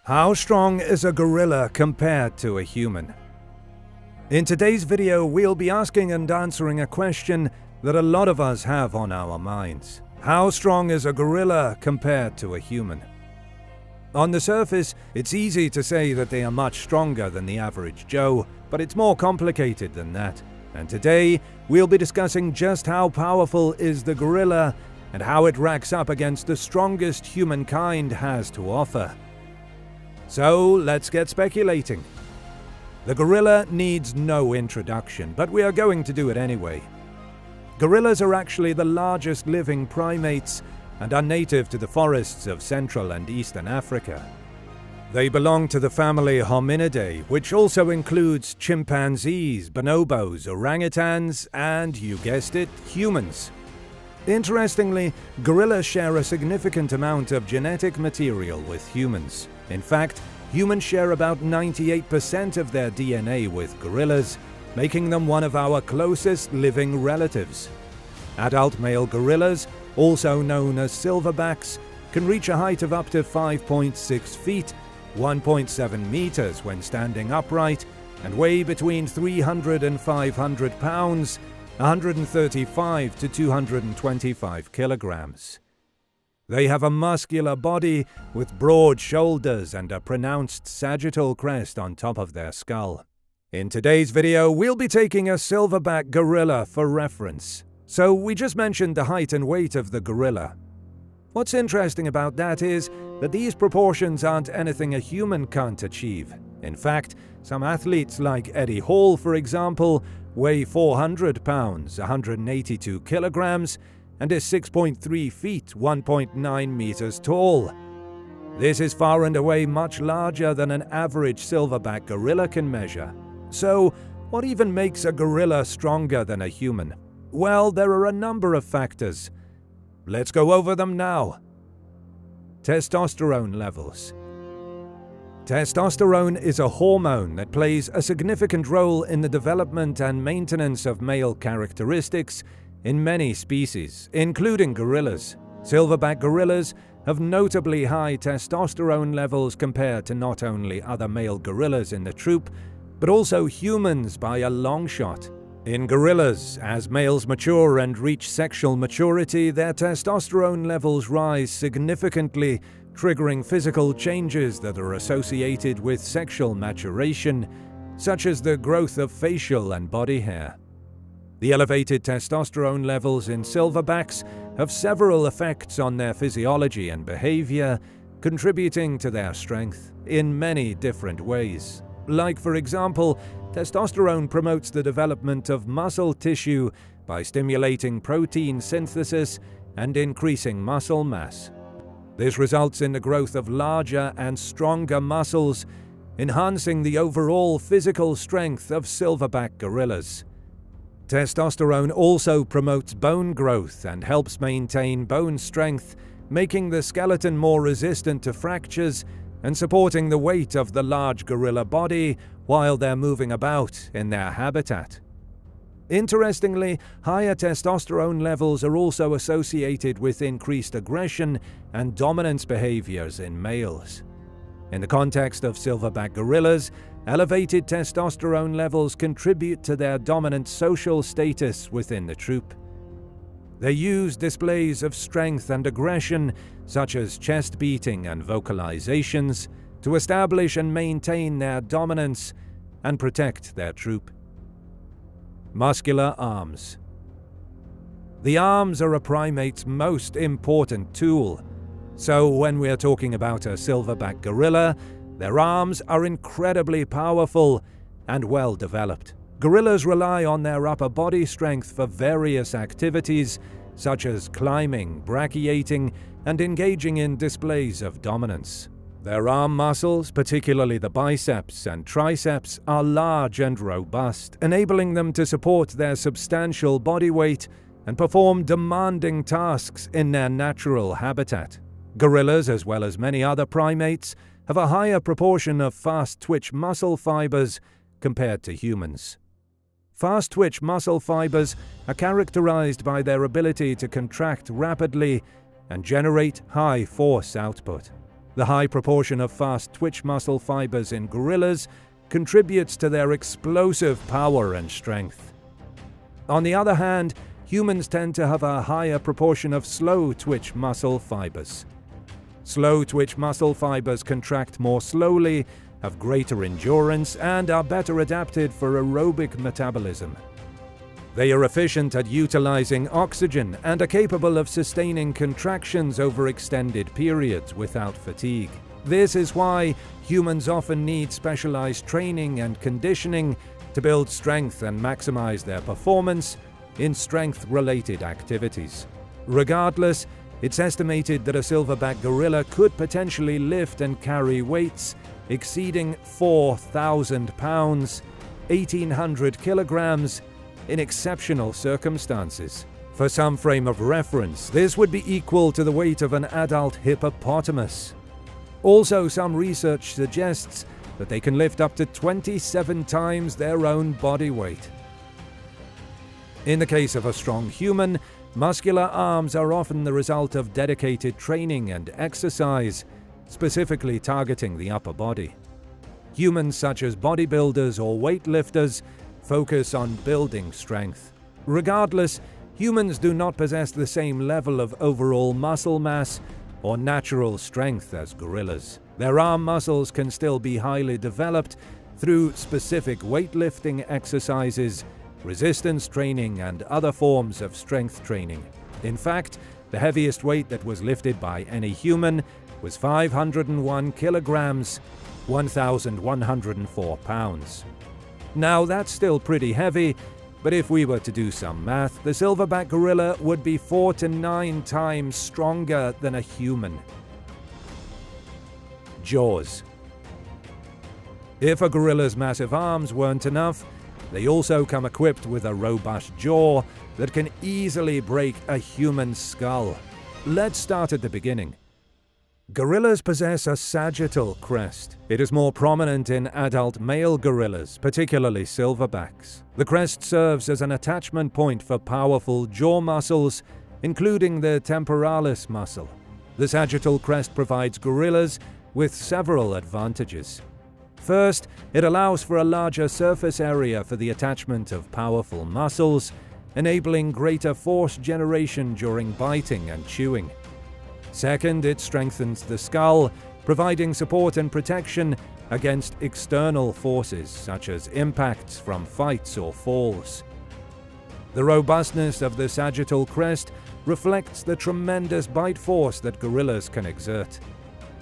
How strong is a gorilla compared to a human? In today's video, we'll be asking and answering a question that a lot of us have on our minds. How strong is a gorilla compared to a human? On the surface, it's easy to say that they are much stronger than the average Joe, but it's more complicated than that. And today, we'll be discussing just how powerful is the gorilla and how it racks up against the strongest humankind has to offer. So, let's get speculating. The gorilla needs no introduction, but we are going to do it anyway. Gorillas are actually the largest living primates and are native to the forests of Central and Eastern Africa. They belong to the family Hominidae, which also includes chimpanzees, bonobos, orangutans, and, you guessed it, humans. Interestingly, gorillas share a significant amount of genetic material with humans. In fact, humans share about 98% of their DNA with gorillas, making them one of our closest living relatives. Adult male gorillas, also known as silverbacks, can reach a height of up to 5.6 feet, 1.7 meters when standing upright, and weigh between 300 and 500 pounds, 135 to 225 kilograms. They have a muscular body with broad shoulders and a pronounced sagittal crest on top of their skull. In today's video, we'll be taking a silverback gorilla for reference. So we just mentioned the height and weight of the gorilla. What's interesting about that is that these proportions aren't anything a human can't achieve. In fact, some athletes like Eddie Hall, for example, weigh 400 pounds, 182 kilograms, and is 6.3 feet, 1.9 meters tall. This is far and away much larger than an average silverback gorilla can measure. So, what even makes a gorilla stronger than a human? Well, there are a number of factors. Let's go over them now. Testosterone levels. Testosterone is a hormone that plays a significant role in the development and maintenance of male characteristics in many species, including gorillas. Silverback gorillas have notably high testosterone levels compared to not only other male gorillas in the troop, but also humans by a long shot. In gorillas, as males mature and reach sexual maturity, their testosterone levels rise significantly, triggering physical changes that are associated with sexual maturation, such as the growth of facial and body hair. The elevated testosterone levels in silverbacks have several effects on their physiology and behavior, contributing to their strength in many different ways. Like, for example, testosterone promotes the development of muscle tissue by stimulating protein synthesis and increasing muscle mass. This results in the growth of larger and stronger muscles, enhancing the overall physical strength of silverback gorillas. Testosterone also promotes bone growth and helps maintain bone strength, making the skeleton more resistant to fractures and supporting the weight of the large gorilla body while they're moving about in their habitat. Interestingly, higher testosterone levels are also associated with increased aggression and dominance behaviors in males. In the context of silverback gorillas, elevated testosterone levels contribute to their dominant social status within the troop. They use displays of strength and aggression, such as chest beating and vocalizations, to establish and maintain their dominance and protect their troop. Muscular arms. The arms are a primate's most important tool. So when we're talking about a silverback gorilla, their arms are incredibly powerful and well developed. Gorillas rely on their upper body strength for various activities, such as climbing, brachiating, and engaging in displays of dominance. Their arm muscles, particularly the biceps and triceps, are large and robust, enabling them to support their substantial body weight and perform demanding tasks in their natural habitat. Gorillas, as well as many other primates, have a higher proportion of fast-twitch muscle fibers compared to humans. Fast-twitch muscle fibers are characterized by their ability to contract rapidly and generate high force output. The high proportion of fast twitch muscle fibers in gorillas contributes to their explosive power and strength. On the other hand, humans tend to have a higher proportion of slow twitch muscle fibers. Slow twitch muscle fibers contract more slowly, have greater endurance, and are better adapted for aerobic metabolism. They are efficient at utilizing oxygen and are capable of sustaining contractions over extended periods without fatigue. This is why humans often need specialized training and conditioning to build strength and maximize their performance in strength-related activities. Regardless, it's estimated that a silverback gorilla could potentially lift and carry weights exceeding 4,000 pounds, 1,800 kilograms, in exceptional circumstances. For some frame of reference, this would be equal to the weight of an adult hippopotamus. Also, some research suggests that they can lift up to 27 times their own body weight. In the case of a strong human, muscular arms are often the result of dedicated training and exercise, specifically targeting the upper body. Humans such as bodybuilders or weightlifters focus on building strength. Regardless, humans do not possess the same level of overall muscle mass or natural strength as gorillas. Their arm muscles can still be highly developed through specific weightlifting exercises, resistance training, and other forms of strength training. In fact, the heaviest weight that was lifted by any human was 501 kilograms, 1,104 pounds. Now, that's still pretty heavy, but if we were to do some math, the silverback gorilla would be 4 to 9 times stronger than a human. Jaws. If a gorilla's massive arms weren't enough, they also come equipped with a robust jaw that can easily break a human skull. Let's start at the beginning. Gorillas possess a sagittal crest. It is more prominent in adult male gorillas, particularly silverbacks. The crest serves as an attachment point for powerful jaw muscles, including the temporalis muscle. The sagittal crest provides gorillas with several advantages. First, it allows for a larger surface area for the attachment of powerful muscles, enabling greater force generation during biting and chewing. Second, it strengthens the skull, providing support and protection against external forces such as impacts from fights or falls. The robustness of the sagittal crest reflects the tremendous bite force that gorillas can exert.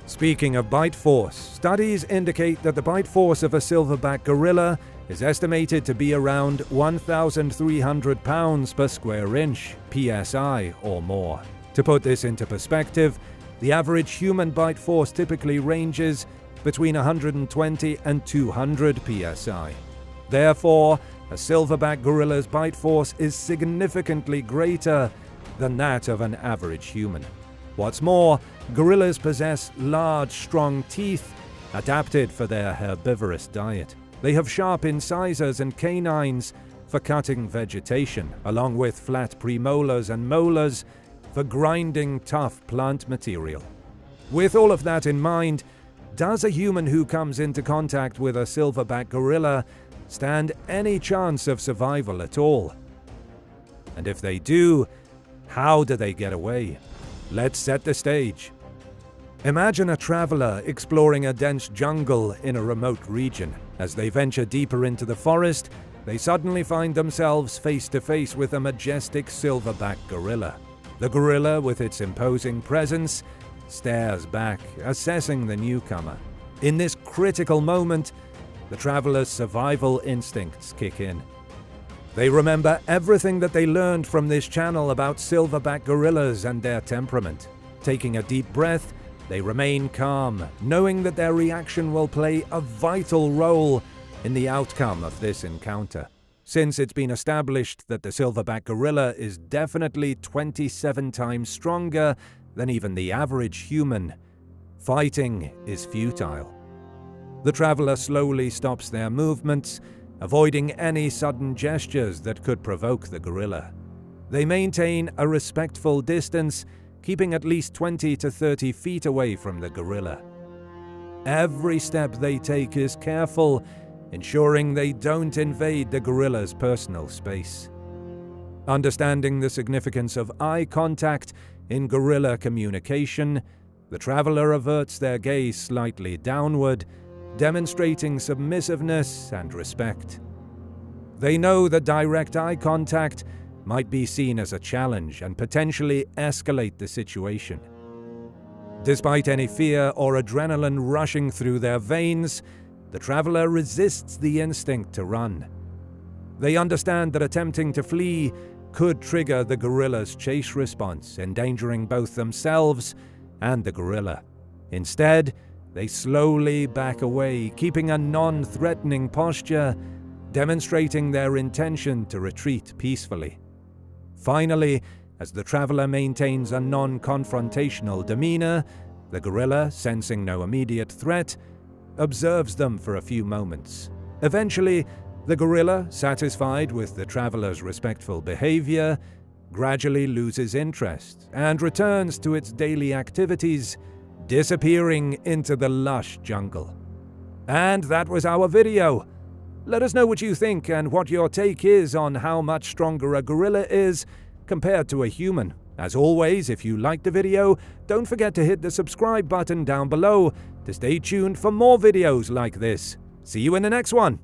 Speaking of bite force, studies indicate that the bite force of a silverback gorilla is estimated to be around 1,300 pounds per square inch, psi or more. To put this into perspective, the average human bite force typically ranges between 120 and 200 psi. Therefore, a silverback gorilla's bite force is significantly greater than that of an average human. What's more, gorillas possess large, strong teeth adapted for their herbivorous diet. They have sharp incisors and canines for cutting vegetation, along with flat premolars and molars for grinding tough plant material. With all of that in mind, does a human who comes into contact with a silverback gorilla stand any chance of survival at all? And if they do, how do they get away? Let's set the stage. Imagine a traveler exploring a dense jungle in a remote region. As they venture deeper into the forest, they suddenly find themselves face to face with a majestic silverback gorilla. The gorilla, with its imposing presence, stares back, assessing the newcomer. In this critical moment, the traveler's survival instincts kick in. They remember everything that they learned from this channel about silverback gorillas and their temperament. Taking a deep breath, they remain calm, knowing that their reaction will play a vital role in the outcome of this encounter. Since it's been established that the silverback gorilla is definitely 27 times stronger than even the average human, fighting is futile. The traveler slowly stops their movements, avoiding any sudden gestures that could provoke the gorilla. They maintain a respectful distance keeping at least 20 to 30 feet away from the gorilla. Every step they take is careful, ensuring they don't invade the gorilla's personal space. Understanding the significance of eye contact in gorilla communication, the traveler averts their gaze slightly downward, demonstrating submissiveness and respect. They know that direct eye contact might be seen as a challenge and potentially escalate the situation. Despite any fear or adrenaline rushing through their veins, the traveler resists the instinct to run. They understand that attempting to flee could trigger the gorilla's chase response, endangering both themselves and the gorilla. Instead, they slowly back away, keeping a non-threatening posture, demonstrating their intention to retreat peacefully. Finally, as the traveler maintains a non-confrontational demeanor, the gorilla, sensing no immediate threat, observes them for a few moments. Eventually, the gorilla, satisfied with the traveler's respectful behavior, gradually loses interest and returns to its daily activities, disappearing into the lush jungle. And that was our video. Let us know what you think and what your take is on how much stronger a gorilla is compared to a human. As always, if you liked the video, don't forget to hit the subscribe button down below to stay tuned for more videos like this. See you in the next one.